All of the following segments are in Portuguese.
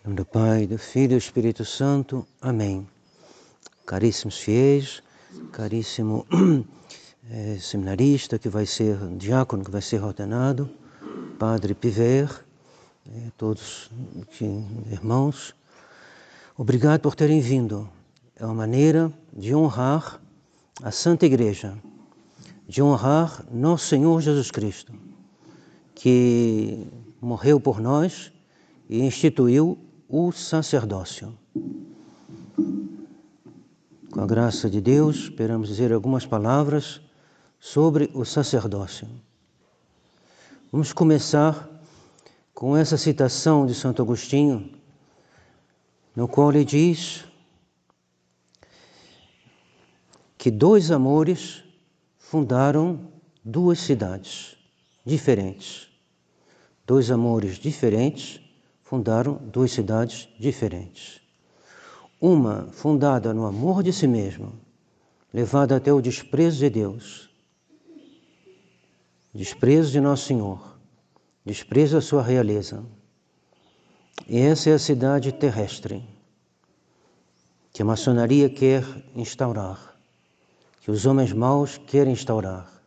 Em nome do Pai, do Filho e do Espírito Santo. Amém. Caríssimos fiéis, caríssimo seminarista que vai ser diácono, que vai ser ordenado, Padre Piver, todos irmãos, obrigado por terem vindo. É uma maneira de honrar a Santa Igreja, de honrar nosso Senhor Jesus Cristo, que morreu por nós e instituiu o sacerdócio. Com a graça de Deus, esperamos dizer algumas palavras sobre o sacerdócio. Vamos começar com essa citação de Santo Agostinho, no qual ele diz que dois amores fundaram duas cidades diferentes. Dois amores diferentes fundaram duas cidades diferentes. Uma fundada no amor de si mesmo, levada até o desprezo de Deus, desprezo de Nosso Senhor, desprezo da sua realeza. E essa é a cidade terrestre, que a maçonaria quer instaurar, que os homens maus querem instaurar.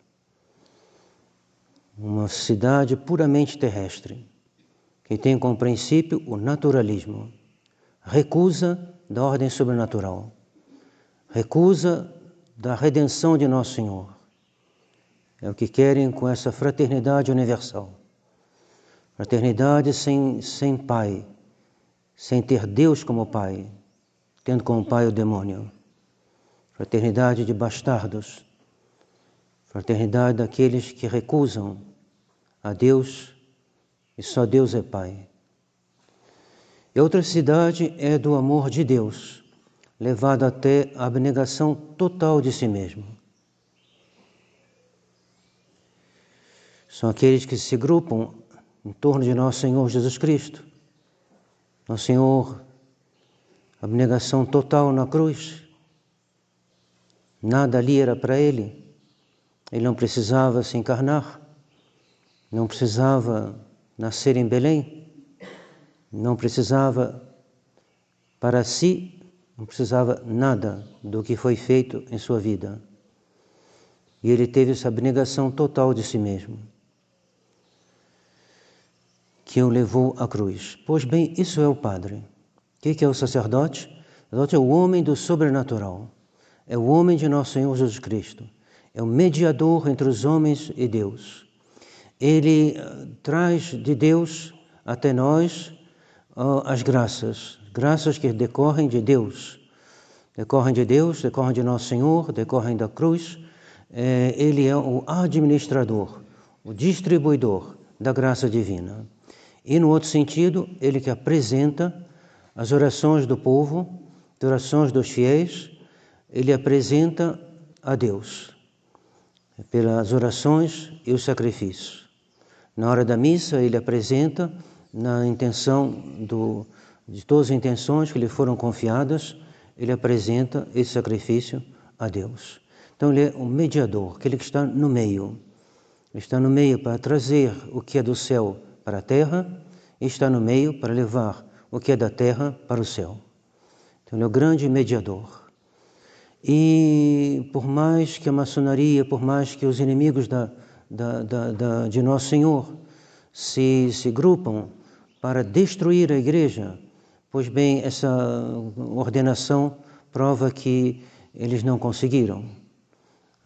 Uma cidade puramente terrestre, que tem como princípio o naturalismo, recusa da ordem sobrenatural, recusa da redenção de Nosso Senhor. É o que querem com essa fraternidade universal. Fraternidade sem pai, sem ter Deus como pai, tendo como pai o demônio. Fraternidade de bastardos, fraternidade daqueles que recusam a Deus e só Deus é pai. E outra cidade é do amor de Deus, levado até a abnegação total de si mesmo. São aqueles que se agrupam em torno de Nosso Senhor Jesus Cristo. Nosso Senhor, abnegação total na cruz. Nada ali era para Ele. Ele não precisava se encarnar, não precisava nascer em Belém, não precisava para si, não precisava nada do que foi feito em sua vida. E Ele teve essa abnegação total de si mesmo, que o levou à cruz. Pois bem, isso é o Padre. O que é o sacerdote? O sacerdote é o homem do sobrenatural. É o homem de Nosso Senhor Jesus Cristo. É o mediador entre os homens e Deus. Ele traz de Deus até nós as graças que decorrem de Deus. Decorrem de Deus, decorrem de Nosso Senhor, decorrem da cruz. Ele é o administrador, o distribuidor da graça divina. E, no outro sentido, ele que apresenta as orações do povo, as orações dos fiéis, ele apresenta a Deus pelas orações e os sacrifícios. Na hora da missa, ele apresenta, na intenção de todas as intenções que lhe foram confiadas, ele apresenta esse sacrifício a Deus. Então, ele é o mediador, aquele que está no meio. Ele está no meio para trazer o que é do céu para a terra e está no meio para levar o que é da terra para o céu. Então, ele é o grande mediador. E por mais que a maçonaria, por mais que os inimigos de Nosso Senhor se agrupam para destruir a Igreja, pois bem, essa ordenação prova que eles não conseguiram.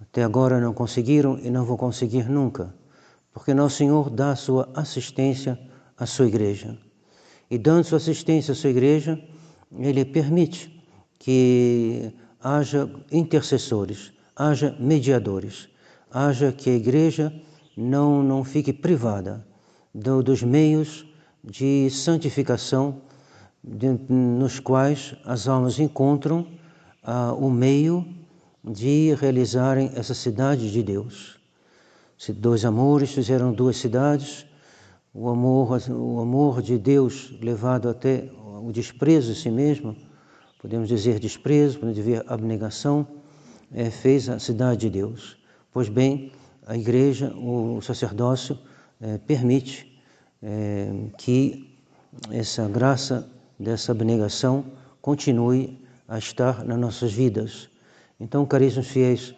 Até agora não conseguiram e não vão conseguir nunca, porque Nosso Senhor dá a sua assistência à sua Igreja. E dando sua assistência à sua Igreja, Ele permite que haja intercessores, haja mediadores, haja que a Igreja não fique privada dos meios de santificação nos quais as almas encontram o meio de realizarem essa cidade de Deus. Se dois amores fizeram duas cidades, o amor de Deus levado até o desprezo de si mesmo, podemos dizer desprezo, podemos dizer abnegação, fez a cidade de Deus. Pois bem, a Igreja, o sacerdócio, permite que essa graça dessa abnegação continue a estar nas nossas vidas. Então, caríssimos fiéis,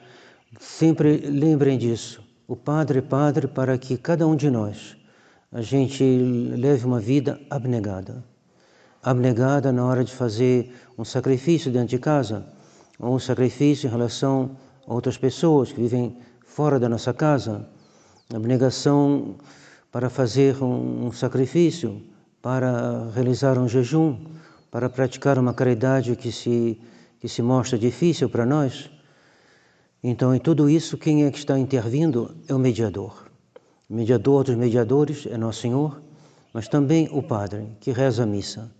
sempre lembrem disso. O Padre é Padre para que cada um de nós, a gente leve uma vida abnegada. Abnegada na hora de fazer um sacrifício dentro de casa, ou um sacrifício em relação a outras pessoas que vivem fora da nossa casa. Abnegação para fazer um sacrifício, para realizar um jejum, para praticar uma caridade que se mostra difícil para nós. Então, em tudo isso, quem é que está intervindo é o mediador. O mediador dos mediadores é Nosso Senhor, mas também o Padre, que reza a missa.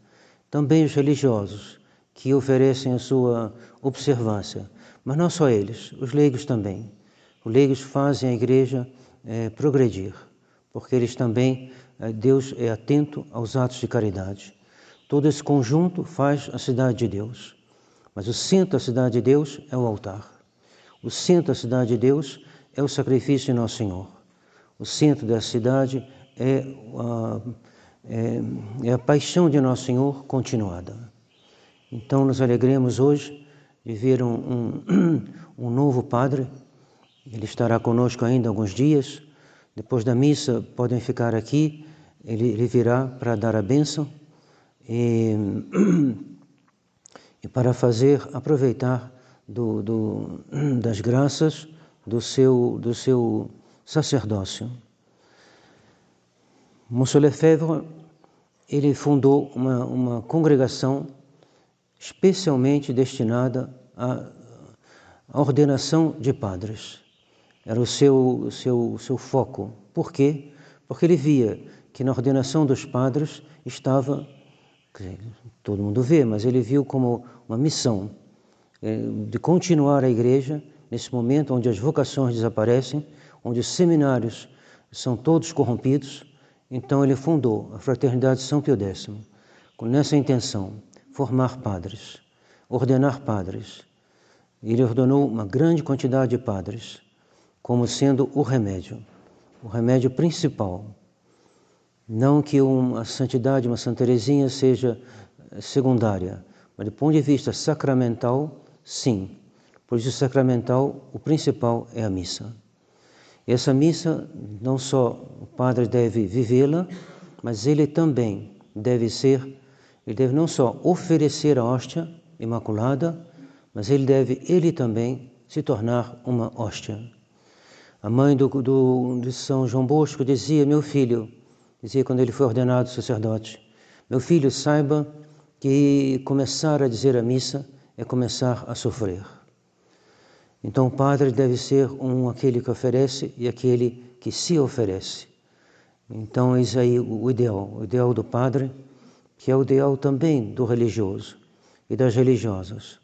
Também os religiosos, que oferecem a sua observância. Mas não só eles, os leigos também. Os leigos fazem a igreja progredir, porque eles também, Deus é atento aos atos de caridade. Todo esse conjunto faz a cidade de Deus. Mas o centro da cidade de Deus é o altar. O centro da cidade de Deus é o sacrifício de Nosso Senhor. O centro da cidade é a paixão de Nosso Senhor continuada. Então, nos alegremos hoje de ver um novo Padre. Ele estará conosco ainda alguns dias. Depois da missa, podem ficar aqui. Ele virá para dar a bênção e para aproveitar das graças do seu sacerdócio. Monsieur Lefebvre, ele fundou uma congregação especialmente destinada à ordenação de padres. Era o seu foco. Por quê? Porque ele via que na ordenação dos padres estava, todo mundo vê, mas ele viu como uma missão de continuar a igreja nesse momento onde as vocações desaparecem, onde os seminários são todos corrompidos. Então ele fundou a Fraternidade São Pio X, nessa intenção, formar padres, ordenar padres. Ele ordenou uma grande quantidade de padres, como sendo o remédio principal. Não que a santidade, uma Santa Teresinha seja secundária, mas do ponto de vista sacramental, sim. Por isso, sacramental, o principal é a missa. E essa missa, não só o padre deve vivê-la, mas ele também deve não só oferecer a hóstia imaculada, mas ele também se tornar uma hóstia. A mãe de São João Bosco dizia quando ele foi ordenado sacerdote, meu filho, saiba que começar a dizer a missa é começar a sofrer. Então o padre deve ser aquele que oferece e aquele que se oferece. Então eis aí o ideal do padre, que é o ideal também do religioso e das religiosas,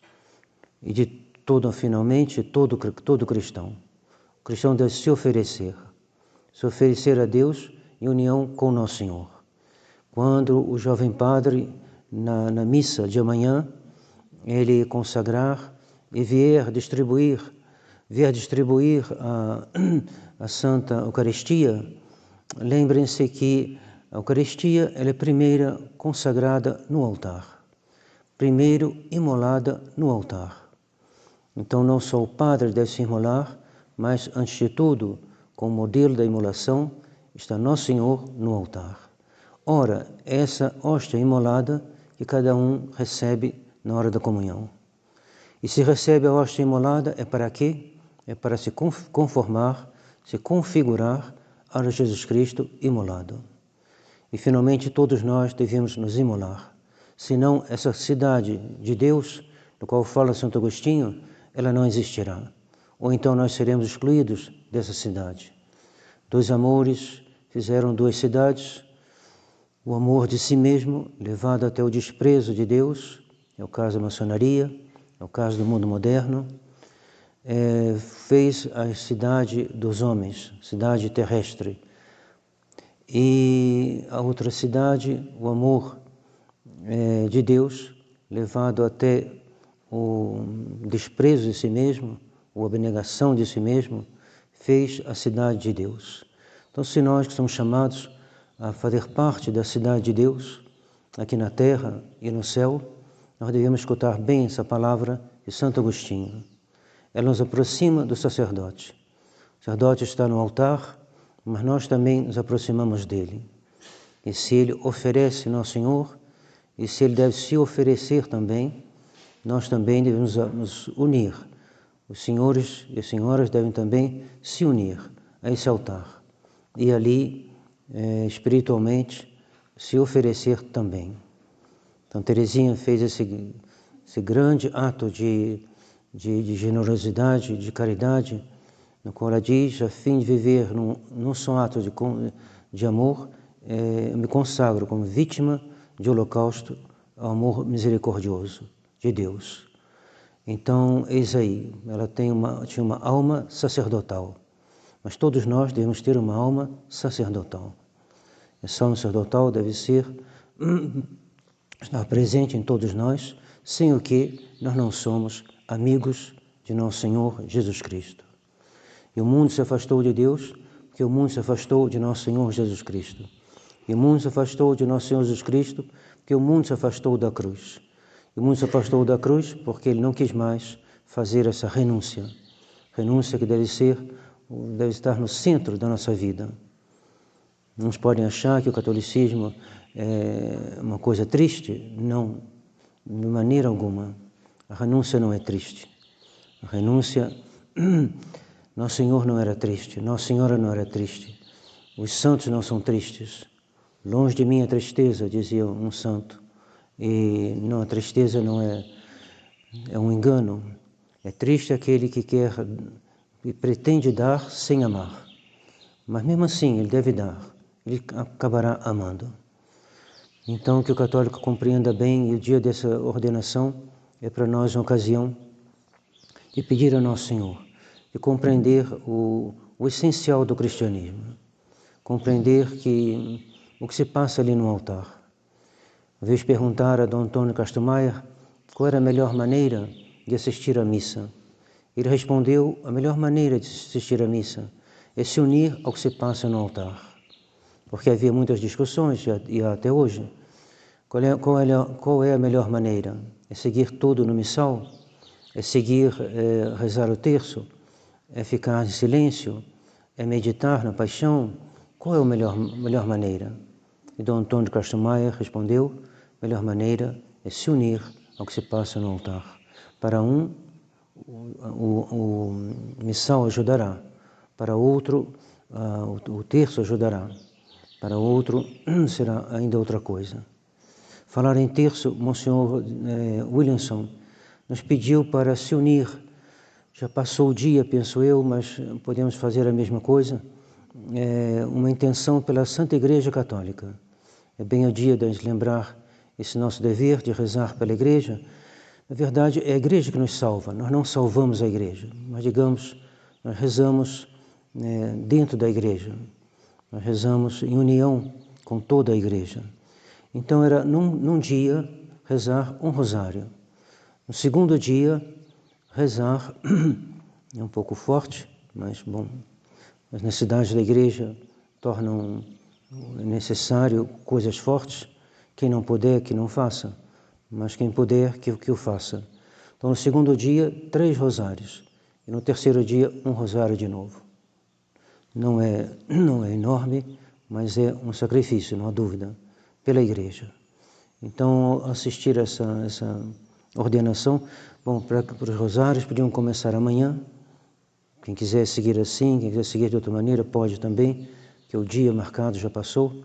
e de todo cristão. O cristão deve se oferecer a Deus em união com Nosso Senhor. Quando o jovem padre, na missa de amanhã, ele consagrar e vier distribuir a Santa Eucaristia, lembrem-se que a Eucaristia ela é primeira consagrada no altar, primeiro imolada no altar. Então não só o padre deve se imolar, mas antes de tudo, como modelo da imolação, está Nosso Senhor no altar. Ora, essa hóstia imolada que cada um recebe na hora da comunhão. E se recebe a hóstia imolada, é para quê? É para se conformar, se configurar a Jesus Cristo imolado. E finalmente todos nós devemos nos imolar. Senão essa cidade de Deus, do qual fala Santo Agostinho, ela não existirá. Ou então nós seremos excluídos dessa cidade. Dois amores fizeram duas cidades. O amor de si mesmo, levado até o desprezo de Deus, é o caso da maçonaria, é o caso do mundo moderno, fez a cidade dos homens, cidade terrestre. E a outra cidade, o amor de Deus, levado até o desprezo de si mesmo, ou abnegação de si mesmo, fez a cidade de Deus. Então, se nós que somos chamados a fazer parte da cidade de Deus, aqui na terra e no céu, nós devemos escutar bem essa palavra de Santo Agostinho. Ela nos aproxima do sacerdote. O sacerdote está no altar, mas nós também nos aproximamos dele. E se ele oferece Nosso Senhor, e se ele deve se oferecer também, nós também devemos nos unir. Os senhores e as senhoras devem também se unir a esse altar. E ali, espiritualmente, se oferecer também. Então, Teresinha fez esse grande ato de generosidade, de caridade, no qual ela diz, a fim de viver num só ato de amor, eu me consagro como vítima de holocausto ao amor misericordioso de Deus. Então, eis aí, ela tinha uma alma sacerdotal, mas todos nós devemos ter uma alma sacerdotal. Essa alma sacerdotal deve estar presente em todos nós, sem o que nós não somos amigos de nosso Senhor Jesus Cristo. E o mundo se afastou de Deus, porque o mundo se afastou de nosso Senhor Jesus Cristo. E o mundo se afastou de nosso Senhor Jesus Cristo, porque o mundo se afastou da cruz. E o mundo se afastou da cruz porque ele não quis mais fazer essa renúncia. Renúncia que deve estar no centro da nossa vida. Uns podem achar que o catolicismo é uma coisa triste. Não, de maneira alguma. A renúncia não é triste. A renúncia, Nosso Senhor não era triste, Nossa Senhora não era triste. Os santos não são tristes. Longe de mim a tristeza, dizia um santo. E não, a tristeza não é um engano. É triste aquele que quer e pretende dar sem amar. Mas mesmo assim ele deve dar, ele acabará amando. Então que o católico compreenda bem, e o dia dessa ordenação é para nós uma ocasião de pedir a Nosso Senhor, de compreender o essencial do cristianismo, compreender que o que se passa ali no altar. Uma vez perguntar a Dom Antônio Castro Maier qual era a melhor maneira de assistir à missa. Ele respondeu, a melhor maneira de assistir à missa é se unir ao que se passa no altar. Porque havia muitas discussões, e há até hoje. Qual é a melhor maneira? É seguir tudo no missal? É rezar o terço? É ficar em silêncio? É meditar na paixão? Qual é a melhor maneira? E Dom Antônio Castro Maier respondeu, a melhor maneira é se unir ao que se passa no altar. Para um, o missal ajudará. Para outro, o terço ajudará. Para outro, será ainda outra coisa. Falar em terço, Monsenhor Williamson nos pediu para se unir. Já passou o dia, penso eu, mas podemos fazer a mesma coisa. Uma intenção pela Santa Igreja Católica. É bem o dia de nos lembrar esse nosso dever de rezar pela Igreja. Na verdade, é a Igreja que nos salva. Nós não salvamos a Igreja, mas, digamos, nós rezamos dentro da Igreja. Nós rezamos em união com toda a Igreja. Então, era num dia rezar um rosário. No segundo dia, rezar, é um pouco forte, mas bom, as necessidades da Igreja tornam necessário coisas fortes. Quem não puder, que não faça, mas quem puder, que o faça. Então, no segundo dia, 3 rosários. E no terceiro dia, um rosário de novo. Não é enorme, mas é um sacrifício, não há dúvida, pela Igreja. Então, assistir essa ordenação, bom, para os rosários podiam começar amanhã. Quem quiser seguir assim, quem quiser seguir de outra maneira, pode também, que o dia marcado já passou.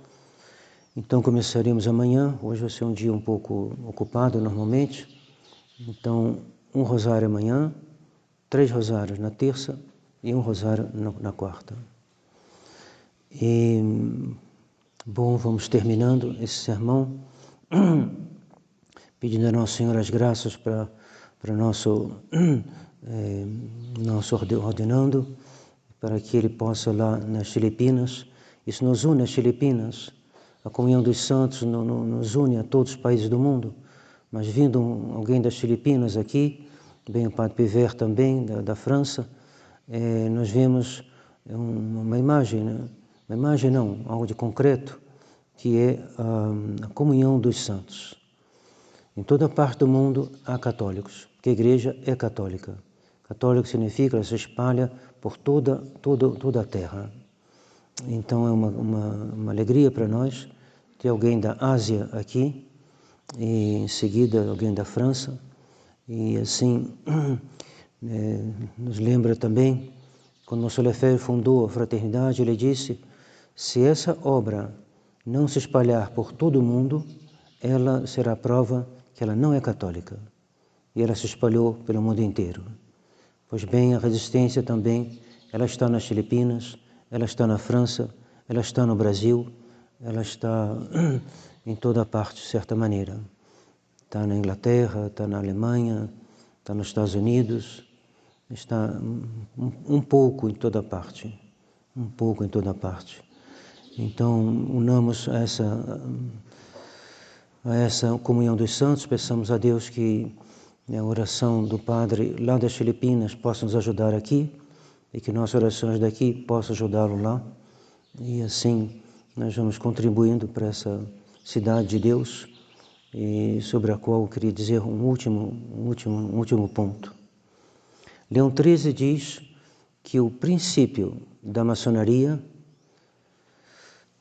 Então, começaremos amanhã. Hoje vai ser um dia um pouco ocupado, normalmente. Então, um rosário amanhã, 3 rosários na terça e um rosário na quarta. E, bom, vamos terminando esse sermão, pedindo a Nosso Senhor as graças para nosso ordenando, para que ele possa lá nas Filipinas, isso nos une às Filipinas, a comunhão dos santos nos une a todos os países do mundo, mas vindo alguém das Filipinas aqui, bem o Padre Piver também, da França, nós vemos uma imagem, né? Uma imagem não, algo de concreto, que é a comunhão dos santos. Em toda parte do mundo há católicos, porque a igreja é católica. Católico significa que ela se espalha por toda a terra. Então é uma alegria para nós ter alguém da Ásia aqui, e em seguida alguém da França, e assim nos lembra também, quando Nosso Lefebvre fundou a fraternidade, ele disse: se essa obra não se espalhar por todo o mundo, ela será prova que ela não é católica. E ela se espalhou pelo mundo inteiro. Pois bem, a resistência também, ela está nas Filipinas, ela está na França, ela está no Brasil, ela está em toda parte, de certa maneira. Está na Inglaterra, está na Alemanha, está nos Estados Unidos, está um pouco em toda parte, um pouco em toda parte. Então, unamos a essa comunhão dos santos, peçamos a Deus que a oração do Padre lá das Filipinas possa nos ajudar aqui e que nossas orações daqui possam ajudá-lo lá. E assim nós vamos contribuindo para essa cidade de Deus, e sobre a qual eu queria dizer um último ponto. Leão XIII diz que o princípio da maçonaria,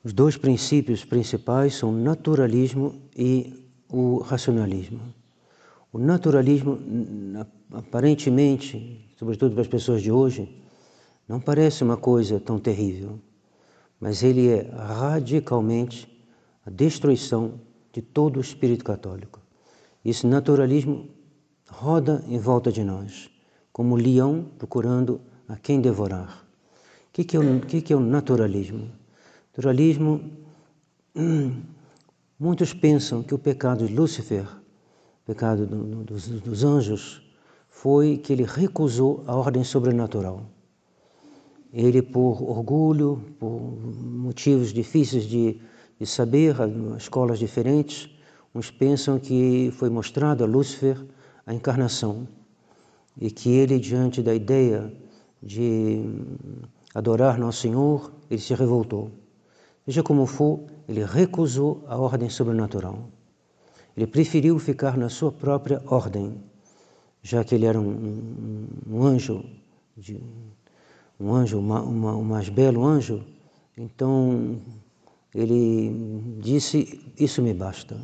os dois princípios principais são o naturalismo e o racionalismo. O naturalismo, aparentemente, sobretudo para as pessoas de hoje, não parece uma coisa tão terrível, mas ele é radicalmente a destruição de todo o espírito católico. Esse naturalismo roda em volta de nós, como um leão procurando a quem devorar. O que é o naturalismo? Naturalismo, muitos pensam que o pecado de Lúcifer, o pecado dos anjos, foi que ele recusou a ordem sobrenatural. Ele, por orgulho, por motivos difíceis de saber, escolas diferentes, uns pensam que foi mostrado a Lúcifer a encarnação e que ele, diante da ideia de adorar Nosso Senhor, ele se revoltou. Seja como for, ele recusou a ordem sobrenatural. Ele preferiu ficar na sua própria ordem, já que ele era um anjo, o mais belo anjo. Então ele disse: isso me basta,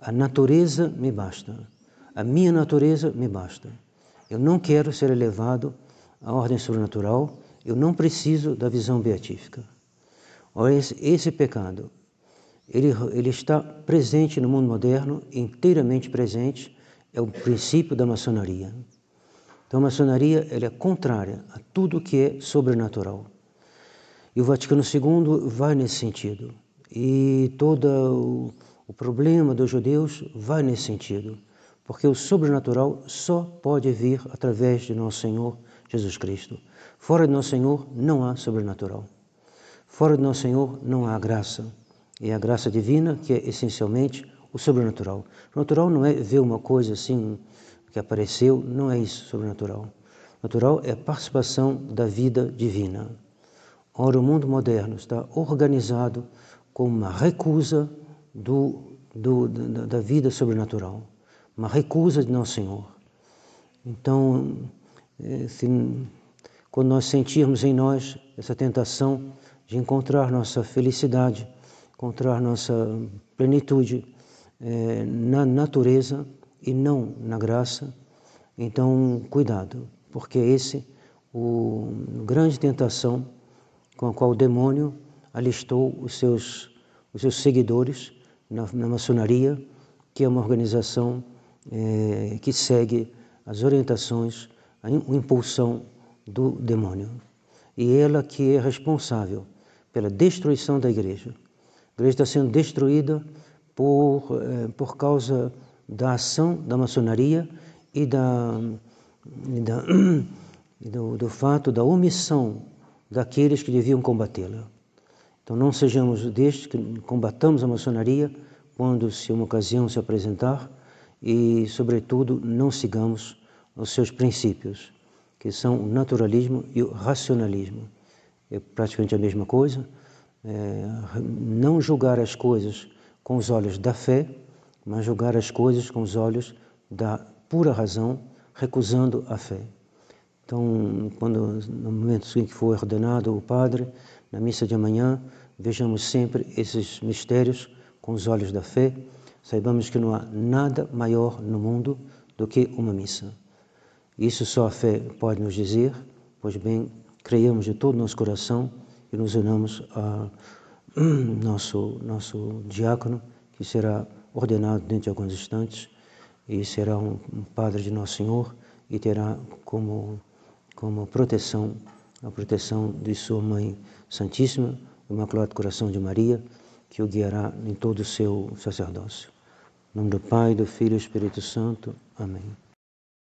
a natureza me basta, a minha natureza me basta. Eu não quero ser elevado à ordem sobrenatural, eu não preciso da visão beatífica. Olha, esse pecado, ele está presente no mundo moderno, inteiramente presente, é o princípio da maçonaria. Então a maçonaria ela é contrária a tudo que é sobrenatural. E o Vaticano II vai nesse sentido. E todo o problema dos judeus vai nesse sentido. Porque o sobrenatural só pode vir através de Nosso Senhor Jesus Cristo. Fora de Nosso Senhor não há sobrenatural. Fora de Nosso Senhor não há graça. É a graça divina que é essencialmente o sobrenatural. O natural não é ver uma coisa assim que apareceu, não é isso sobrenatural. O natural é a participação da vida divina. Ora, o mundo moderno está organizado com uma recusa da vida sobrenatural, uma recusa de Nosso Senhor. Então, quando nós sentirmos em nós essa tentação de encontrar nossa felicidade, encontrar nossa plenitude na natureza e não na graça, então cuidado, porque esse a grande tentação com a qual o demônio alistou os seus seguidores na maçonaria, que é uma organização que segue as orientações, a impulsão do demônio. E ela que é responsável pela destruição da igreja. A igreja está sendo destruída por causa da ação da maçonaria e do fato da omissão daqueles que deviam combatê-la. Então não sejamos destes que combatamos a maçonaria quando uma ocasião se apresentar e, sobretudo, não sigamos os seus princípios, que são o naturalismo e o racionalismo. É praticamente a mesma coisa, não julgar as coisas com os olhos da fé, mas julgar as coisas com os olhos da pura razão, recusando a fé. Então, no momento em que for ordenado o padre, na missa de amanhã, vejamos sempre esses mistérios com os olhos da fé, saibamos que não há nada maior no mundo do que uma missa. Isso só a fé pode nos dizer, pois bem, creiamos de todo o nosso coração e nos unamos a nosso diácono, que será ordenado dentro de alguns instantes, e será um padre de Nosso Senhor, e terá como proteção a proteção de sua Mãe Santíssima, o Imaculado Coração de Maria, que o guiará em todo o seu sacerdócio. Em nome do Pai, do Filho e do Espírito Santo. Amém.